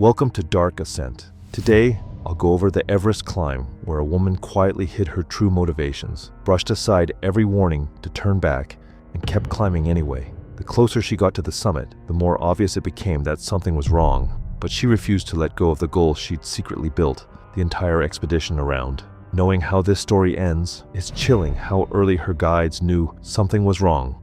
Welcome to Dark Ascent. Today, I'll go over the Everest climb where a woman quietly hid her true motivations, brushed aside every warning to turn back, and kept climbing anyway. The closer she got to the summit, the more obvious it became that something was wrong, but she refused to let go of the goal she'd secretly built the entire expedition around. Knowing how this story ends, it's chilling how early her guides knew something was wrong.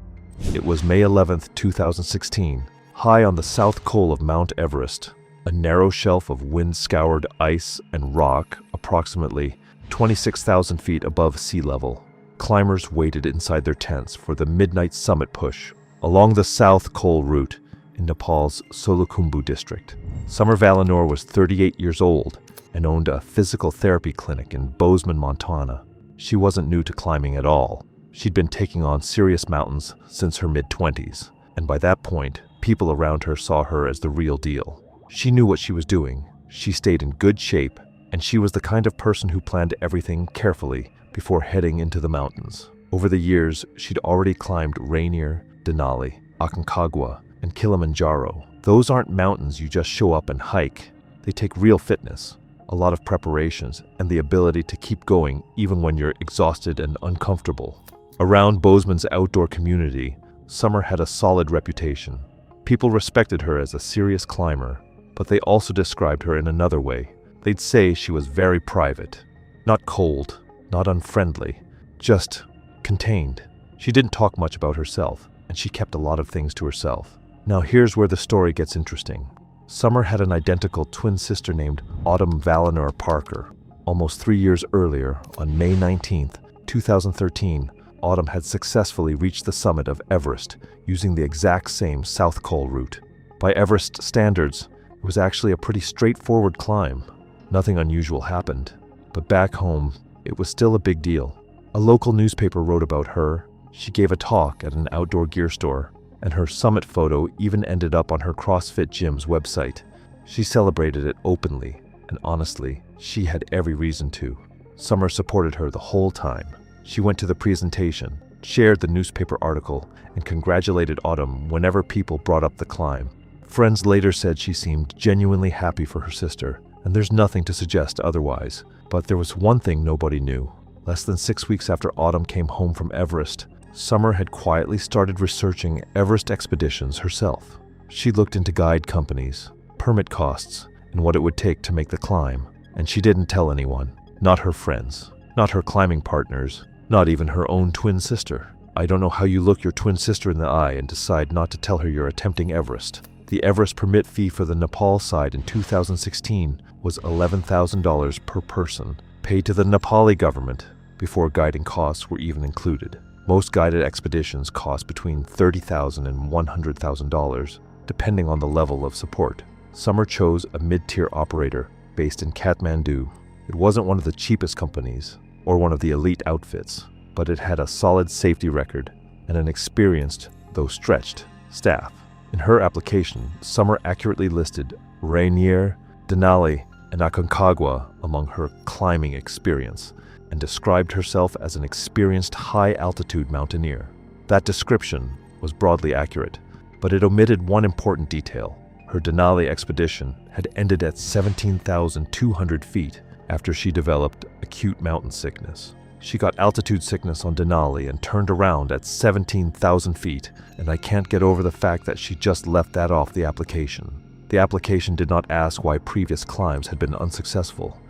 It was May 11th, 2016, high on the south col of Mount Everest. A narrow shelf of wind-scoured ice and rock approximately 26,000 feet above sea level. Climbers waited inside their tents for the midnight summit push along the South Col route in Nepal's Solukhumbu district. Summer Valinor was 38 years old and owned a physical therapy clinic in Bozeman, Montana. She wasn't new to climbing at all. She'd been taking on serious mountains since her mid-20s, and by that point, people around her saw her as the real deal. She knew what she was doing, she stayed in good shape, and she was the kind of person who planned everything carefully before heading into the mountains. Over the years, she'd already climbed Rainier, Denali, Aconcagua, and Kilimanjaro. Those aren't mountains you just show up and hike. They take real fitness, a lot of preparations, and the ability to keep going even when you're exhausted and uncomfortable. Around Bozeman's outdoor community, Summer had a solid reputation. People respected her as a serious climber, but they also described her in another way. They'd say she was very private, not cold, not unfriendly, just contained. She didn't talk much about herself, and she kept a lot of things to herself. Now here's where the story gets interesting. Summer had an identical twin sister named Autumn Valinor Parker. Almost 3 years earlier, on May 19th, 2013, Autumn had successfully reached the summit of Everest using the exact same South Col route. By Everest standards, it was actually a pretty straightforward climb. Nothing unusual happened, but back home, it was still a big deal. A local newspaper wrote about her, she gave a talk at an outdoor gear store, and her summit photo even ended up on her CrossFit gym's website. She celebrated it openly, and honestly, she had every reason to. Summer supported her the whole time. She went to the presentation, shared the newspaper article, and congratulated Autumn whenever people brought up the climb. Friends later said she seemed genuinely happy for her sister, and there's nothing to suggest otherwise. But there was one thing nobody knew. Less than 6 weeks after Autumn came home from Everest, Summer had quietly started researching Everest expeditions herself. She looked into guide companies, permit costs, and what it would take to make the climb. And she didn't tell anyone, not her friends, not her climbing partners, not even her own twin sister. I don't know how you look your twin sister in the eye and decide not to tell her you're attempting Everest. The Everest permit fee for the Nepal side in 2016 was $11,000 per person, paid to the Nepali government before guiding costs were even included. Most guided expeditions cost between $30,000 and $100,000, depending on the level of support. Summer chose a mid-tier operator based in Kathmandu. It wasn't one of the cheapest companies or one of the elite outfits, but it had a solid safety record and an experienced, though stretched, staff. In her application, Summer accurately listed Rainier, Denali, and Aconcagua among her climbing experience, and described herself as an experienced high-altitude mountaineer. That description was broadly accurate, but it omitted one important detail. Her Denali expedition had ended at 17,200 feet after she developed acute mountain sickness. She got altitude sickness on Denali and turned around at 17,000 feet, and I can't get over the fact that she just left that off the application. The application did not ask why previous climbs had been unsuccessful,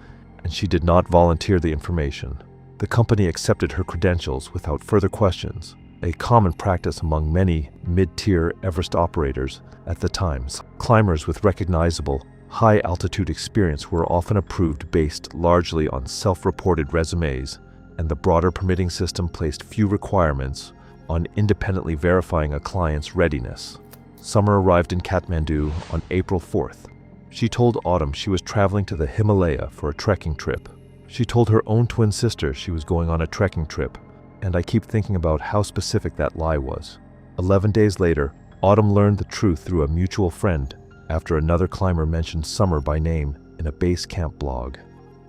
and she did not volunteer the information. The company accepted her credentials without further questions, a common practice among many mid-tier Everest operators at the time. Climbers with recognizable, high-altitude experience were often approved based largely on self-reported resumes, and the broader permitting system placed few requirements on independently verifying a client's readiness. Summer arrived in Kathmandu on April 4th. She told Autumn she was traveling to the Himalaya for a trekking trip. She told her own twin sister she was going on a trekking trip, and I keep thinking about how specific that lie was. 11 days later, Autumn learned the truth through a mutual friend after another climber mentioned Summer by name in a base camp blog.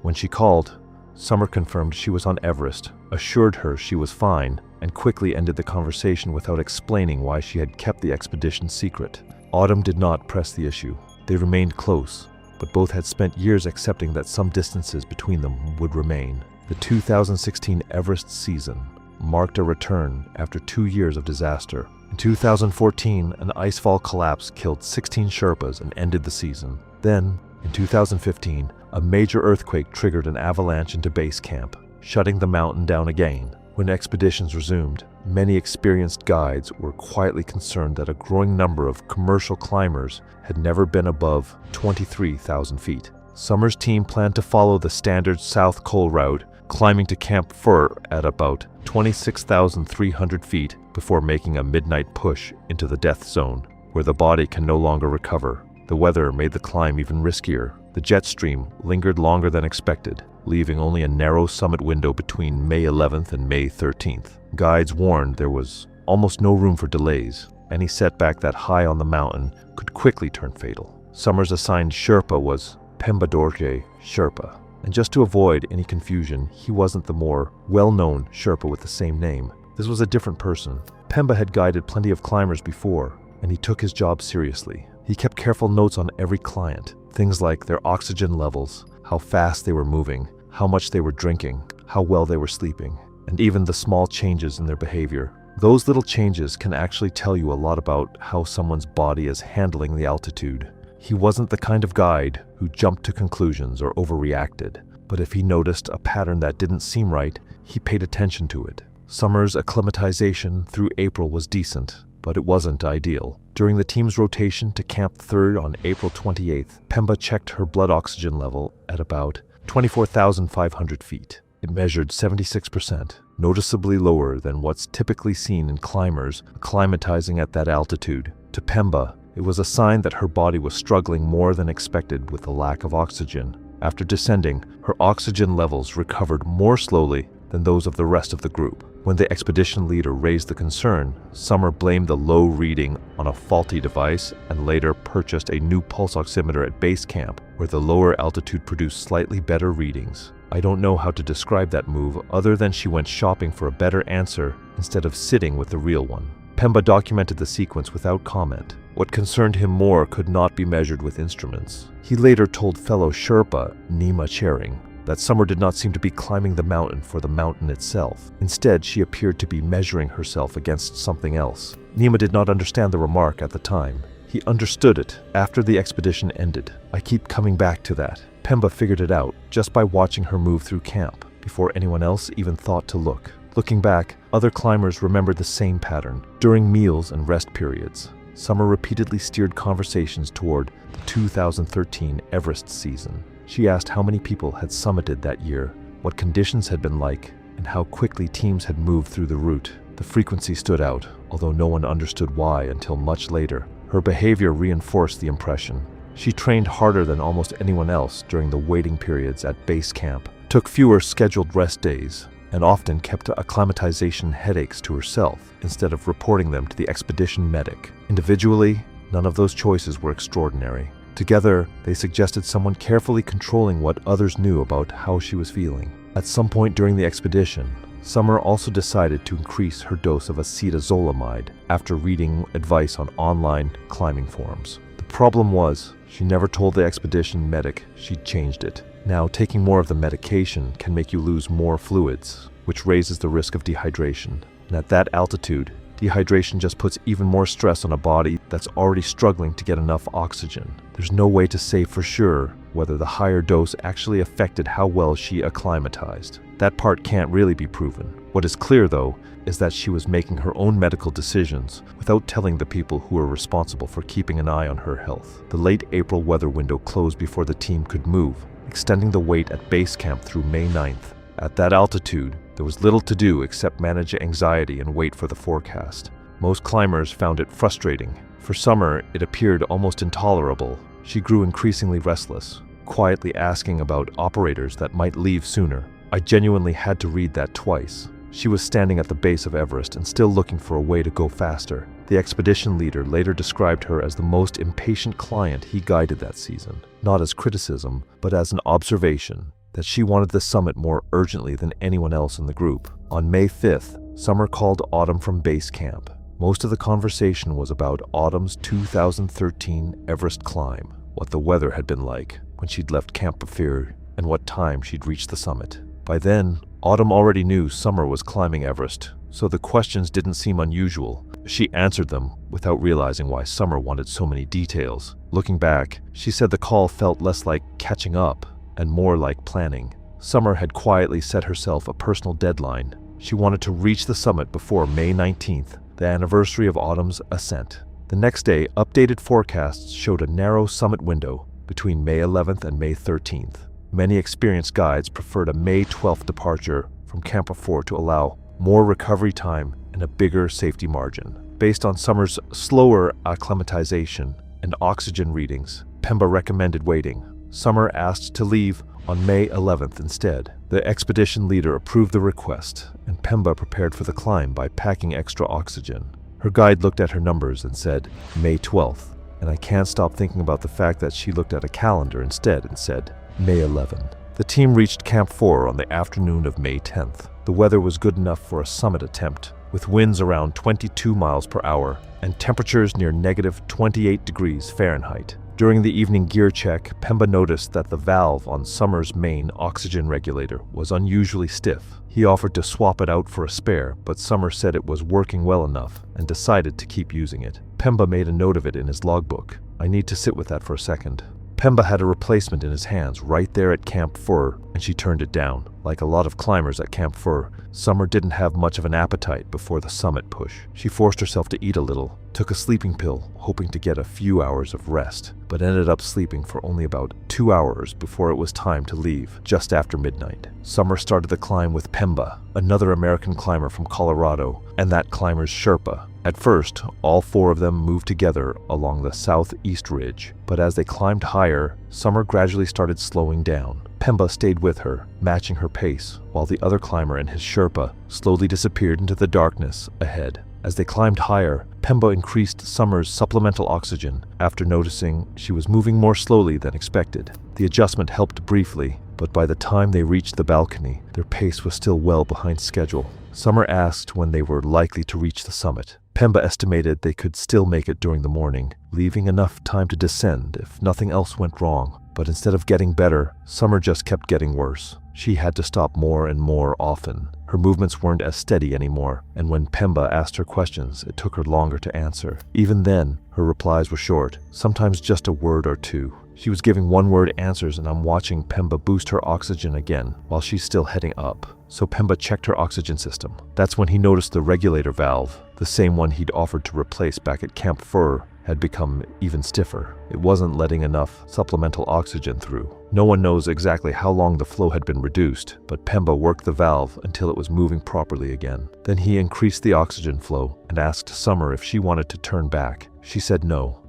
When she called, Summer confirmed she was on Everest, assured her she was fine, and quickly ended the conversation without explaining why she had kept the expedition secret. Autumn did not press the issue. They remained close, but both had spent years accepting that some distances between them would remain. The 2016 Everest season marked a return after 2 years of disaster. In 2014, an icefall collapse killed 16 Sherpas and ended the season. Then, in 2015, a major earthquake triggered an avalanche into base camp, shutting the mountain down again. When expeditions resumed, many experienced guides were quietly concerned that a growing number of commercial climbers had never been above 23,000 feet. Summer's team planned to follow the standard South Col route, climbing to Camp Fur at about 26,300 feet before making a midnight push into the death zone, where the body can no longer recover. The weather made the climb even riskier. The jet stream lingered longer than expected, leaving only a narrow summit window between May 11th and May 13th. Guides warned there was almost no room for delays. Any setback that high on the mountain could quickly turn fatal. Summer's assigned Sherpa was Pemba Dorje Sherpa, and just to avoid any confusion, he wasn't the more well-known Sherpa with the same name. This was a different person. Pemba had guided plenty of climbers before, and he took his job seriously. He kept careful notes on every client, things like their oxygen levels, how fast they were moving, how much they were drinking, how well they were sleeping, and even the small changes in their behavior. Those little changes can actually tell you a lot about how someone's body is handling the altitude. He wasn't the kind of guide who jumped to conclusions or overreacted, but if he noticed a pattern that didn't seem right, he paid attention to it. Summer's acclimatization through April was decent, but it wasn't ideal. During the team's rotation to Camp 3rd on April 28th, Pemba checked her blood oxygen level at about 24,500 feet. It measured 76%, noticeably lower than what's typically seen in climbers acclimatizing at that altitude. To Pemba, it was a sign that her body was struggling more than expected with the lack of oxygen. After descending, her oxygen levels recovered more slowly than those of the rest of the group. When the expedition leader raised the concern, Summer blamed the low reading on a faulty device and later purchased a new pulse oximeter at base camp, where the lower altitude produced slightly better readings. I don't know how to describe that move other than she went shopping for a better answer instead of sitting with the real one. Pemba documented the sequence without comment. What concerned him more could not be measured with instruments. He later told fellow Sherpa, Nima Chering, that Summer did not seem to be climbing the mountain for the mountain itself. Instead, she appeared to be measuring herself against something else. Nima did not understand the remark at the time. He understood it after the expedition ended. I keep coming back to that. Pemba figured it out just by watching her move through camp, before anyone else even thought to look. Looking back, other climbers remembered the same pattern. During meals and rest periods, Summer repeatedly steered conversations toward the 2013 Everest season. She asked how many people had summited that year, what conditions had been like, and how quickly teams had moved through the route. The frequency stood out, although no one understood why until much later. Her behavior reinforced the impression. She trained harder than almost anyone else during the waiting periods at base camp, took fewer scheduled rest days, and often kept acclimatization headaches to herself instead of reporting them to the expedition medic. Individually, none of those choices were extraordinary. Together, they suggested someone carefully controlling what others knew about how she was feeling. At some point during the expedition, Summer also decided to increase her dose of acetazolamide after reading advice on online climbing forums. The problem was, she never told the expedition medic she'd changed it. Now, taking more of the medication can make you lose more fluids, which raises the risk of dehydration. And at that altitude, dehydration just puts even more stress on a body that's already struggling to get enough oxygen. There's no way to say for sure whether the higher dose actually affected how well she acclimatized. That part can't really be proven. What is clear, though, is that she was making her own medical decisions without telling the people who were responsible for keeping an eye on her health. The late April weather window closed before the team could move, extending the wait at base camp through May 9th. At that altitude, there was little to do except manage anxiety and wait for the forecast. Most climbers found it frustrating. For Summer, it appeared almost intolerable. She grew increasingly restless, quietly asking about operators that might leave sooner. I genuinely had to read that twice. She was standing at the base of Everest and still looking for a way to go faster. The expedition leader later described her as the most impatient client he guided that season, not as criticism, but as an observation that she wanted the summit more urgently than anyone else in the group. On May 5th, Summer called Autumn from base camp. Most of the conversation was about Autumn's 2013 Everest climb, what the weather had been like, when she'd left Camp Bafir and what time she'd reached the summit. By then, Autumn already knew Summer was climbing Everest, so the questions didn't seem unusual. She answered them without realizing why Summer wanted so many details. Looking back, she said the call felt less like catching up and more like planning. Summer had quietly set herself a personal deadline. She wanted to reach the summit before May 19th, the anniversary of Autumn's ascent. The next day, updated forecasts showed a narrow summit window between May 11th and May 13th. Many experienced guides preferred a May 12th departure from Camp Bafir to allow more recovery time and a bigger safety margin. Based on Summer's slower acclimatization and oxygen readings, Pemba recommended waiting. Summer asked to leave on May 11th instead. The expedition leader approved the request, and Pemba prepared for the climb by packing extra oxygen. Her guide looked at her numbers and said, May 12th, and I can't stop thinking about the fact that she looked at a calendar instead and said, May 11. The team reached Camp 4 on the afternoon of May 10th. The weather was good enough for a summit attempt, with winds around 22 miles per hour and temperatures near negative 28 degrees Fahrenheit. During the evening gear check, Pemba noticed that the valve on Summer's main oxygen regulator was unusually stiff. He offered to swap it out for a spare, but Summer said it was working well enough and decided to keep using it. Pemba made a note of it in his logbook. I need to sit with that for a second. Pemba had a replacement in his hands right there at Camp 4, and she turned it down. Like a lot of climbers at Camp 4, Summer didn't have much of an appetite before the summit push. She forced herself to eat a little, took a sleeping pill, hoping to get a few hours of rest, but ended up sleeping for only about 2 hours before it was time to leave, just after midnight. Summer started the climb with Pemba, another American climber from Colorado, and that climber's Sherpa. At first, all four of them moved together along the southeast ridge, but as they climbed higher, Summer gradually started slowing down. Pemba stayed with her, matching her pace, while the other climber and his Sherpa slowly disappeared into the darkness ahead. As they climbed higher, Pemba increased Summer's supplemental oxygen after noticing she was moving more slowly than expected. The adjustment helped briefly, but by the time they reached the balcony, their pace was still well behind schedule. Summer asked when they were likely to reach the summit. Pemba estimated they could still make it during the morning, leaving enough time to descend if nothing else went wrong. But instead of getting better, Summer just kept getting worse. She had to stop more and more often. Her movements weren't as steady anymore, and when Pemba asked her questions, it took her longer to answer. Even then, her replies were short, sometimes just a word or two. She was giving one-word answers, and I'm watching Pemba boost her oxygen again while she's still heading up. So Pemba checked her oxygen system. That's when he noticed the regulator valve, the same one he'd offered to replace back at Camp 4, had become even stiffer. It wasn't letting enough supplemental oxygen through. No one knows exactly how long the flow had been reduced, but Pemba worked the valve until it was moving properly again. Then he increased the oxygen flow and asked Summer if she wanted to turn back. She said no.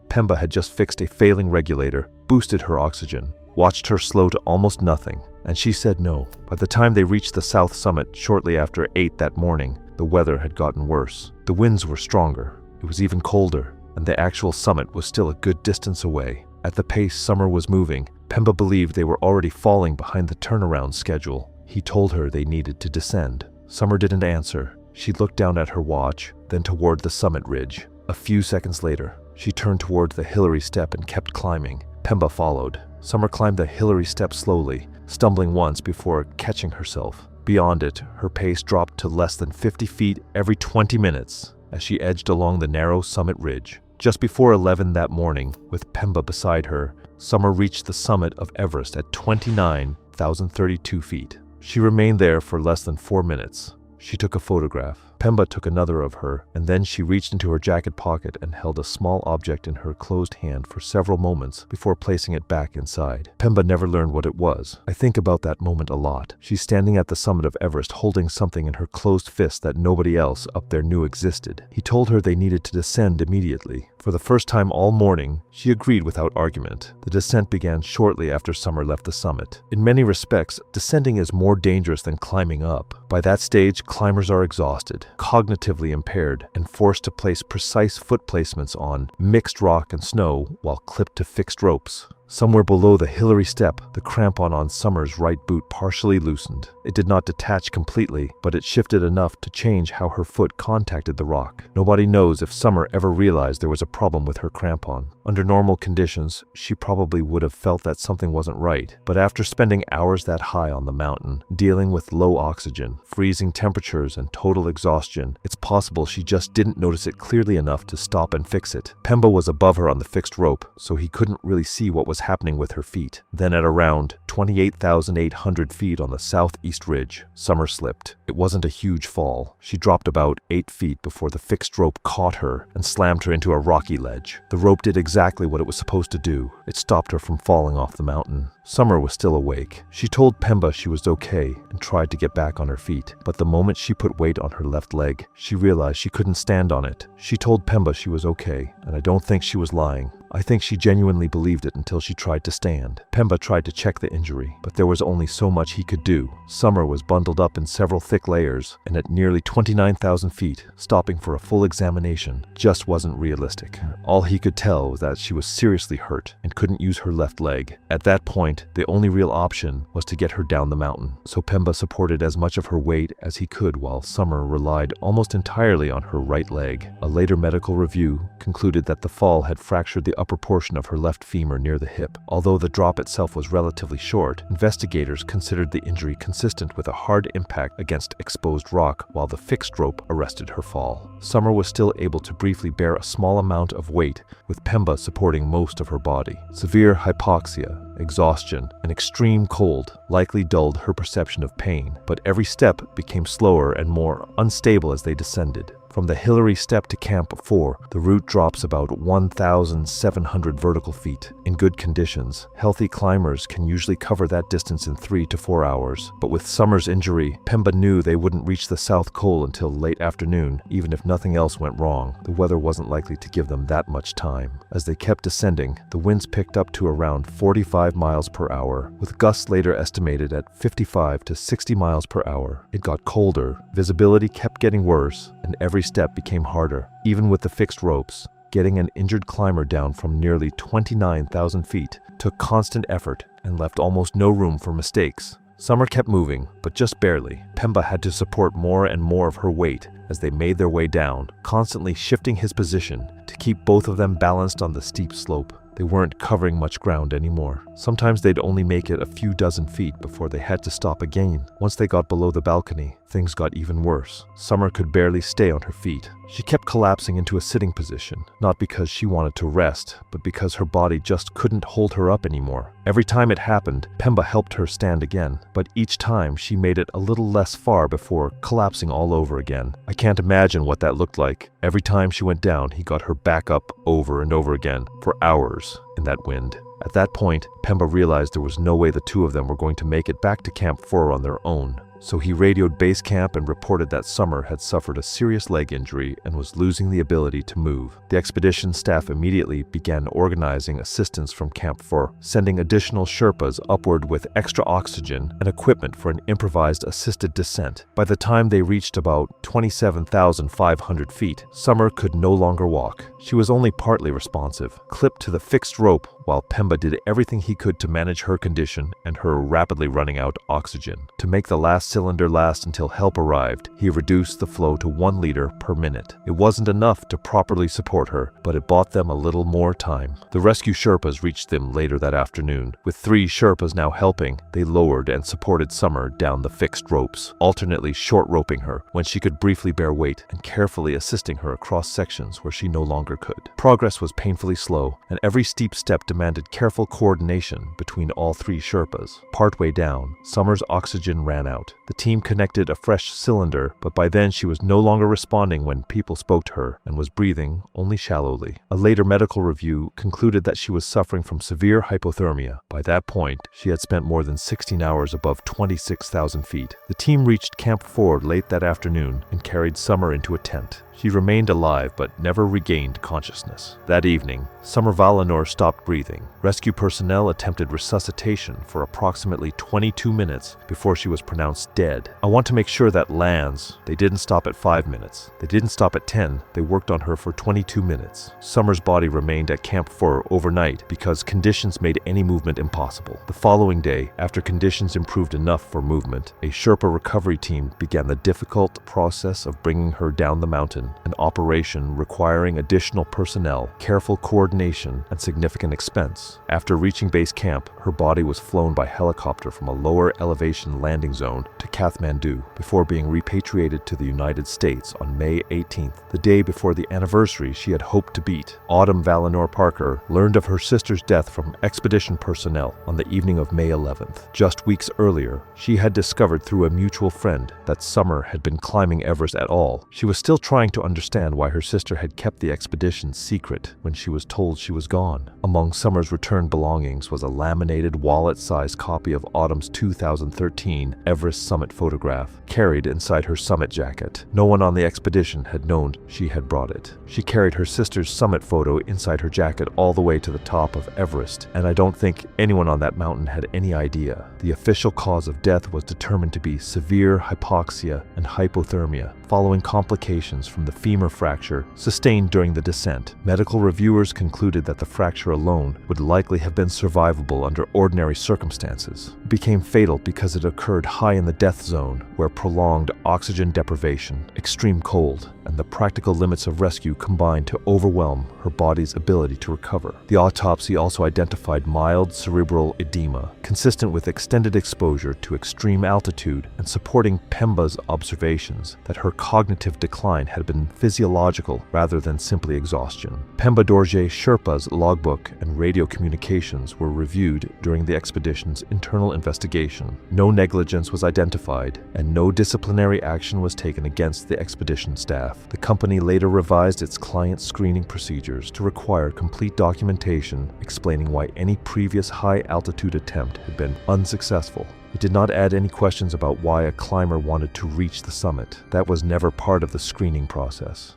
Pemba had just fixed a failing regulator, boosted her oxygen, watched her slow to almost nothing, and she said no. By the time they reached the south summit shortly after 8 that morning, the weather had gotten worse. The winds were stronger. It was even colder, and the actual summit was still a good distance away. At the pace Summer was moving, Pemba believed they were already falling behind the turnaround schedule. He told her they needed to descend. Summer didn't answer. She looked down at her watch, then toward the summit ridge. A few seconds later, she turned toward the Hillary Step and kept climbing. Pemba followed. Summer climbed the Hillary Step slowly, stumbling once before catching herself. Beyond it, her pace dropped to less than 50 feet every 20 minutes as she edged along the narrow summit ridge. Just before 11 that morning, with Pemba beside her, Summer reached the summit of Everest at 29,032 feet. She remained there for less than 4 minutes. She took a photograph. Pemba took another of her, and then she reached into her jacket pocket and held a small object in her closed hand for several moments before placing it back inside. Pemba never learned what it was. I think about that moment a lot. She's standing at the summit of Everest holding something in her closed fist that nobody else up there knew existed. He told her they needed to descend immediately. For the first time all morning, she agreed without argument. The descent began shortly after Summer left the summit. In many respects, descending is more dangerous than climbing up. By that stage, climbers are exhausted, cognitively impaired, and forced to place precise foot placements on mixed rock and snow while clipped to fixed ropes. Somewhere below the Hillary step, the crampon on Summer's right boot partially loosened. It did not detach completely, but it shifted enough to change how her foot contacted the rock. Nobody knows if Summer ever realized there was a problem with her crampon. Under normal conditions, she probably would have felt that something wasn't right, but after spending hours that high on the mountain, dealing with low oxygen, freezing temperatures, and total exhaustion, it's possible she just didn't notice it clearly enough to stop and fix it. Pemba was above her on the fixed rope, so he couldn't really see what was happening with her feet. Then at around 28,800 feet on the southeast ridge, Summer slipped. It wasn't a huge fall. She dropped about 8 feet before the fixed rope caught her and slammed her into a rocky ledge. The rope did exactly what it was supposed to do. It stopped her from falling off the mountain. Summer was still awake. She told Pemba she was okay and tried to get back on her feet, but the moment she put weight on her left leg, she realized she couldn't stand on it. She told Pemba she was okay, and I don't think she was lying. I think she genuinely believed it until she tried to stand. Pemba tried to check the injury, but there was only so much he could do. Summer was bundled up in several thick layers, and at nearly 29,000 feet, stopping for a full examination just wasn't realistic. All he could tell was that she was seriously hurt and couldn't use her left leg. At that point, the only real option was to get her down the mountain, so Pemba supported as much of her weight as he could while Summer relied almost entirely on her right leg. A later medical review concluded that the fall had fractured the upper portion of her left femur near the hip. Although the drop itself was relatively short, investigators considered the injury consistent with a hard impact against exposed rock while the fixed rope arrested her fall. Summer was still able to briefly bear a small amount of weight, with Pemba supporting most of her body. Severe hypoxia, exhaustion, and extreme cold likely dulled her perception of pain, but every step became slower and more unstable as they descended. From the Hillary step to Camp 4, the route drops about 1,700 vertical feet. In good conditions, healthy climbers can usually cover that distance in 3 to 4 hours. But with Summer's injury, Pemba knew they wouldn't reach the South Col until late afternoon, even if nothing else went wrong. The weather wasn't likely to give them that much time. As they kept descending, the winds picked up to around 45 miles per hour, with gusts later estimated at 55 to 60 miles per hour. It got colder, visibility kept getting worse, and every step became harder. Even with the fixed ropes, getting an injured climber down from nearly 29,000 feet took constant effort and left almost no room for mistakes. Summer kept moving, but just barely. Pemba had to support more and more of her weight as they made their way down, constantly shifting his position to keep both of them balanced on the steep slope. They weren't covering much ground anymore. Sometimes they'd only make it a few dozen feet before they had to stop again. Once they got below the balcony, things got even worse. Summer could barely stay on her feet. She kept collapsing into a sitting position, not because she wanted to rest, but because her body just couldn't hold her up anymore. Every time it happened, Pemba helped her stand again, but each time she made it a little less far before collapsing all over again. I can't imagine what that looked like. Every time she went down, he got her back up over and over again for hours in that wind. At that point, Pemba realized there was no way the two of them were going to make it back to Camp 4 on their own. So he radioed base camp and reported that Summer had suffered a serious leg injury and was losing the ability to move. The expedition staff immediately began organizing assistance from Camp 4, sending additional Sherpas upward with extra oxygen and equipment for an improvised assisted descent. By the time they reached about 27,500 feet, Summer could no longer walk. She was only partly responsive, clipped to the fixed rope while Pemba did everything he could to manage her condition and her rapidly running out oxygen. To make the last cylinder last until help arrived, he reduced the flow to 1 liter per minute. It wasn't enough to properly support her, but it bought them a little more time. The rescue Sherpas reached them later that afternoon. With 3 Sherpas now helping, they lowered and supported Summer down the fixed ropes, alternately short roping her when she could briefly bear weight and carefully assisting her across sections where she no longer could. Progress was painfully slow, and every steep step demanded careful coordination between all 3 Sherpas. Partway down, Summer's oxygen ran out. The team connected a fresh cylinder, but by then she was no longer responding when people spoke to her and was breathing only shallowly. A later medical review concluded that she was suffering from severe hypothermia. By that point, she had spent more than 16 hours above 26,000 feet. The team reached Camp 4 late that afternoon and carried Summer into a tent. She remained alive but never regained consciousness. That evening, Summer Valinor stopped breathing. Rescue personnel attempted resuscitation for approximately 22 minutes before she was pronounced dead. I want to make sure that lands. They didn't stop at 5 minutes. They didn't stop at 10. They worked on her for 22 minutes. Summer's body remained at Camp 4 overnight because conditions made any movement impossible. The following day, after conditions improved enough for movement, a Sherpa recovery team began the difficult process of bringing her down the mountain, an operation requiring additional personnel, careful coordination, and significant expense. After reaching base camp, her body was flown by helicopter from a lower elevation landing zone to Kathmandu before being repatriated to the United States on May 18th, the day before the anniversary she had hoped to beat. Autumn Valinor Parker learned of her sister's death from expedition personnel on the evening of May 11th. Just weeks earlier, she had discovered through a mutual friend that Summer had been climbing Everest at all. She was still trying to understand why her sister had kept the expedition secret when she was told she was gone. Among Summer's returned belongings was a laminated wallet-sized copy of Autumn's 2013 Everest summit photograph, carried inside her summit jacket. No one on the expedition had known she had brought it. She carried her sister's summit photo inside her jacket all the way to the top of Everest, and I don't think anyone on that mountain had any idea. The official cause of death was determined to be severe hypoxia and hypothermia, following complications from the femur fracture sustained during the descent. Medical reviewers concluded that the fracture alone would likely have been survivable under ordinary circumstances. It became fatal because it occurred high in the death zone, where prolonged oxygen deprivation, extreme cold, and the practical limits of rescue combined to overwhelm her body's ability to recover. The autopsy also identified mild cerebral edema, consistent with extended exposure to extreme altitude and supporting Pemba's observations that her cognitive decline had been physiological rather than simply exhaustion. Pemba Dorje Sherpa's logbook and radio communications were reviewed during the expedition's internal investigation. No negligence was identified, and no disciplinary action was taken against the expedition staff. The company later revised its client screening procedures to require complete documentation explaining why any previous high-altitude attempt had been unsuccessful. It did not add any questions about why a climber wanted to reach the summit. That was never part of the screening process.